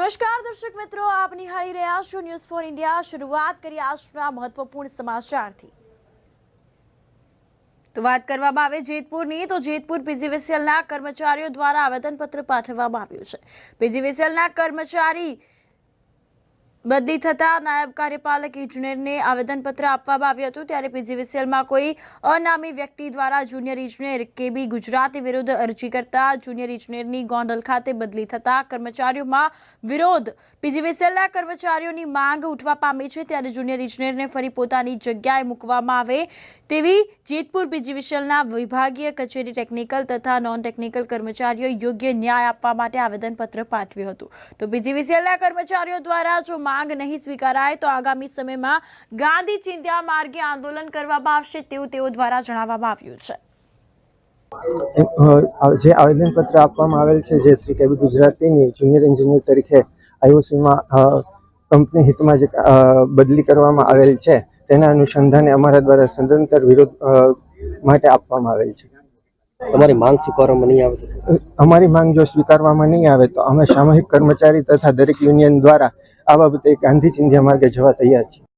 નમસ્કાર દર્શક મિત્રો, આપ નિહાળી રહ્યા છો ન્યૂઝ ફોર ઇન્ડિયા। શરૂઆત કરીએ આજના મહત્વપૂર્ણ સમાચારથી। તો વાત કરવામાં આવે જેતપુરની, તો જેતપુર પીજીવીસીએલના કર્મચારીઓ દ્વારા આવેદનપત્ર પાઠવવામાં આવ્યું છે। પીજીવીસીએલના કર્મચારી બદલી થતા નાયબ કાર્યપાલક ઇજનેરને આવેદનપત્ર આપવામાં આવ્યું હતું। ત્યારે પીજીવીસીએલમાં કોઈ અનામી વ્યક્તિ દ્વારા જુનિયર ઇજનેર કેબી ગુજરાતી વિરુદ્ધ અરજી કરતા જુનિયર ઇજનેરની ગોંડલ ખાતે બદલી થતા કર્મચારીઓમાં વિરોધ। પીજીવીસીએલના કર્મચારીઓની માંગ ઉઠવા પામી છે, ત્યારે જુનિયર ઇજનેરને ફરી પોતાની જગ્યાએ મૂકવામાં આવે તેવી જેતપુર પીજીવીસીએલના વિભાગીય કચેરી ટેકનિકલ તથા નોન ટેકનિકલ કર્મચારીઓ યોગ્ય ન્યાય આપવા માટે આવેદનપત્ર પાઠવ્યું હતું। તો પીજીવીસીએલના કર્મચારીઓ દ્વારા જો માંગ નહીં સ્વીકારાય તો આગામી સમયમાં ગાંધી ચિંધ્યા માર્ગે આંદોલન કરવામાં આવશે તેવું તેઓ દ્વારા જણાવવામાં આવ્યું છે। જે આવેદનપત્ર આપવામાં આવેલ છે, જે શ્રી કેબી ગુજરાતીની જુનિયર એન્જિનિયર તરીકે આઈઓસીમાં કંપની હિતમાં જે બદલી કરવામાં આવેલ છે, તેના અનુસંધાને અમારા દ્વારા સદંતર વિરોધ માટે આપવામાં આવેલ છે। તમારી માંગ સ્વીકારવામાં નહીં આવે? અમારી માંગ જો સ્વીકારવામાં નહીં આવે તો અમે સામૂહિક કર્મચારી તથા દરેક યુનિયન દ્વારા આ બાબતે ગાંધી ચિંધ્યા માર્ગે જવા તૈયાર છીએ।